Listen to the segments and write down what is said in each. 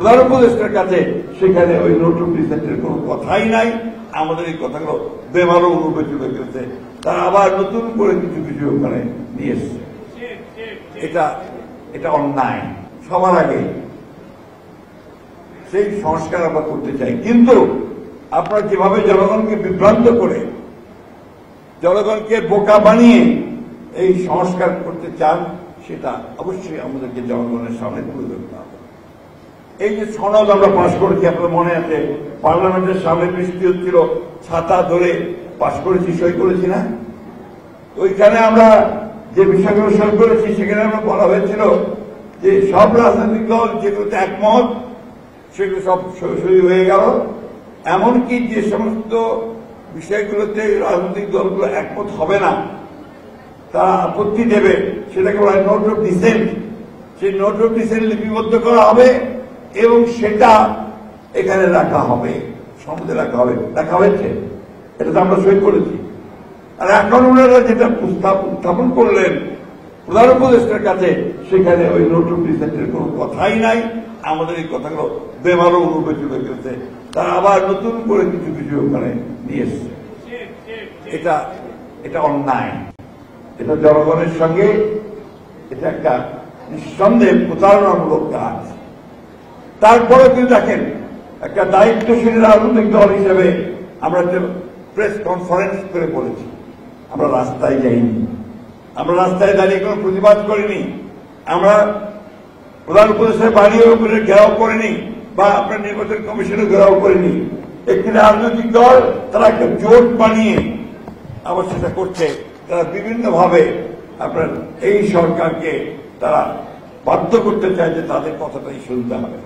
প্রধান উপদেষ্টার কাছে সেখানে ওই নোট অফ ডিসেন্টের কোনো কথাই নাই। আমাদের এই কথাগুলো বেমারও অনুপেক্ষিত করেছে, তারা আবার নতুন করে কিছু কিছু ওখানে নিয়ে এসছে। এটা অন্যায়। সবার আগে সেই সংস্কার আমরা করতে চাই, কিন্তু আপনারা যেভাবে জনগণকে বিভ্রান্ত করে, জনগণকে বোকা বানিয়ে এই সংস্কার করতে চান, সেটা অবশ্যই আমাদেরকে জনগণের সামনে তুলে ধরতে হবে। এই যে সনদ আমরা পাশ করেছি, আপনার মনে আছে, পার্লামেন্টের সামনে বৃষ্টি হচ্ছিল, ছাতা ধরে পাশ করেছি, সই করেছি না? ওইখানে আমরা যে বিষয়গুলো সই করেছি, সেখানে আমরা বলা হয়েছিল যে সব রাজনৈতিক দল যেগুলোতে একমত সেগুলো সব সই হয়ে গেল। এমনকি যে সমস্ত বিষয়গুলোতে রাজনৈতিক দলগুলো একমত হবে না, তারা আপত্তি দেবে, সেটাকে বলা হয় নোট অফ ডিসেন্ট। সেই নোট অফ ডিসেন্ট লিপিবদ্ধ করা হবে এবং সেটা এখানে রাখা হবে, সমাজে রাখা হবে। রাখা হয়েছে, এটা তো আমরা সই করেছি। আর এখন ওনারা যেটা উত্থাপন করলেন প্রধান উপদেষ্টার কাছে, সেখানে ওই নোট অফ ডিসেন্টের কোনো কথাই নাই। আমাদের এই কথাগুলো বেমারও অনুপেক্ষিত করেছে, তারা আবার নতুন করে কিছু কিছু ওখানে নিয়ে এসছে। এটা অন্যায়। এটা জনগণের সঙ্গে এটা একটা নিঃসন্দেহে প্রতারণামূলক কাজ। তারপরে কিন্তু দেখেন, একটা দায়িত্বশীল রাজনৈতিক দল হিসেবে আমরা যে প্রেস কনফারেন্স করে বলেছি, আমরা রাস্তায় যাইনি, আমরা রাস্তায় দাঁড়িয়ে কোনো প্রতিবাদ করিনি, আমরা প্রধান উপদেষ্টার বাড়ির উপরে ঘেরাও করিনি, বা আপনার নির্বাচন কমিশনে ঘেরাও করিনি। একটি রাজনৈতিক দল তারা একটা জোট বানিয়ে আবার সেটা করছে। তারা বিভিন্নভাবে আপনার এই সরকারকে তারা বাধ্য করতে চায় যে তাদের কথাটাই শুনতে হবে।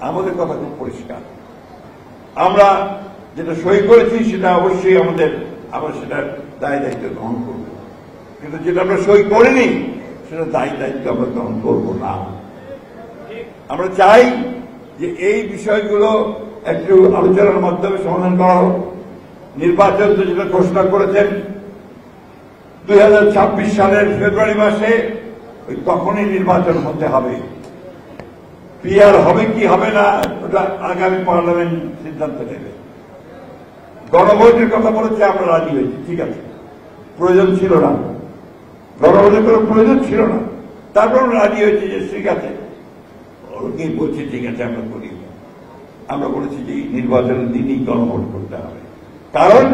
আমাদের কথা খুব পরিষ্কার, আমরা যেটা সই করেছি সেটা অবশ্যই আমরা সেটার দায় দায়িত্ব গ্রহণ করব, কিন্তু যেটা আমরা সই করিনি সেটা দায় দায়িত্ব আমরা গ্রহণ করব না। আমরা চাই যে এই বিষয়গুলো একটু আলোচনার মাধ্যমে সমাধান করা হোক। নির্বাচন তো যেটা ঘোষণা করেছেন 2026 সালের ফেব্রুয়ারি মাসে, ওই তখনই নির্বাচন হতে হবে। পিআর হবে কি হবে না ওটা আগামী পার্লামেন্ট সিদ্ধান্ত নেবে। গণভোটের কথা বলেছে, আমরা রাজি হয়েছি, ঠিক আছে, প্রয়োজন ছিল না, গণভোটের কোনো প্রয়োজন ছিল না, তারপর আমরা রাজি হয়েছি যে ঠিক আছে, ওকে বলছি ঠিক আছে আমরা করি। আমরা বলেছি যে নির্বাচনের দিনই গণভোট করতে হবে, কারণ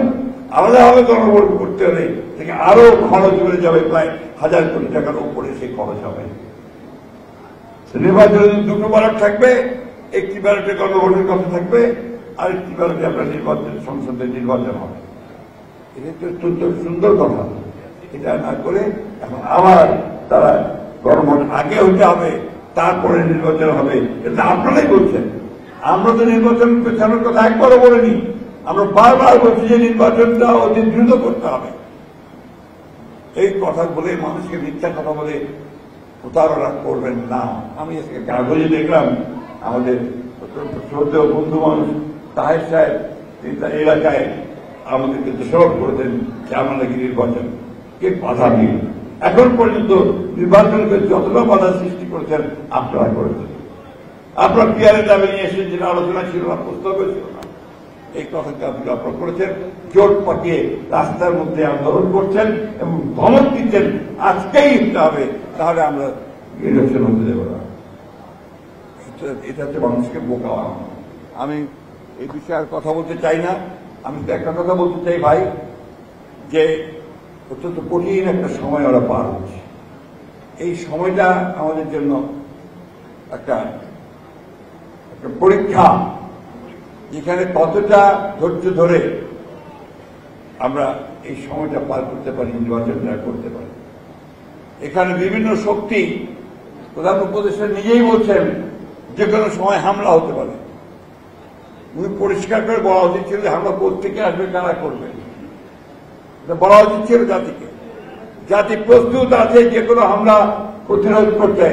আলাদাভাবে গণভোট করতে হলে থেকে আরো খরচ বেড়ে যাবে, প্রায় 1000 কোটি টাকার উপরে সেই খরচ হবে। নির্বাচনে দুটো ব্যালট থাকবে, একটি ব্যালটে গণভোটের কথা থাকবে, আরেকটি ব্যালটে আপনার সংসদের নির্বাচন হবে। এটা তো অত্যন্ত সুন্দর কথা। এটা না করে এখন আবার তারা গণভোট আগে হতে হবে, তারপরে নির্বাচন হবে, এটা আপনারাই বলছেন। আমরা তো নির্বাচন পেছানোর কথা একবারও বলিনি, আমরা বারবার বলছি যে নির্বাচনটা অতি দ্রুত করতে হবে। এই কথা বলে মানুষকে মিথ্যা কথা বলে প্রতারণা করবেন না। আমি আজকে কাগজে দেখলাম আমাদের অত্যন্ত শ্রদ্ধেয় বন্ধু মানুষ তাহের সাহেব এলাকায় আমাদেরকে দোষারোপ করেছেন যে আমরা নাকি নির্বাচন কে বাধা দিই। এখন পর্যন্ত নির্বাচনকে যতটা বাধা সৃষ্টি করেছেন আপনারা করেছেন। আপনার পিয়ারের দাবি নিয়ে এসে যেটা আলোচনা ছিল না, প্রস্তাব ছিল না, এই কথাকে আপনারা করেছেন। জোট পাকিয়ে রাস্তার মধ্যে আন্দোলন করছেন এবং ধমক দিচ্ছেন আজকেই দিতে হবে, তাহলে আমরা ইলেকশন হতে দেব না। এটা হচ্ছে মানুষকে বোকা বানানো। আমি এই বিষয়ে আর কথা বলতে চাই না। আমি তো একটা কথা বলতে চাই ভাই, যে অত্যন্ত কঠিন একটা সময় ওরা পার হচ্ছে। এই সময়টা আমাদের জন্য একটা পরীক্ষা, যেখানে কতটা ধৈর্য ধরে আমরা এই সময়টা পার করতে পারি, নির্বাচনটা করতে পারি। এখানে বিভিন্ন শক্তি, প্রধান উপদেষ্টা নিজেই বলছেন যে কোনো সময় হামলা হতে পারে। উনি পরিষ্কার করে বলা উচিত ছিল যে হামলা কোত্থেকে আসবে, কারা করবে, বলা উচিত ছিল জাতিকে। জাতি প্রস্তুত আছে যে কোনো হামলা প্রতিরোধ করতে।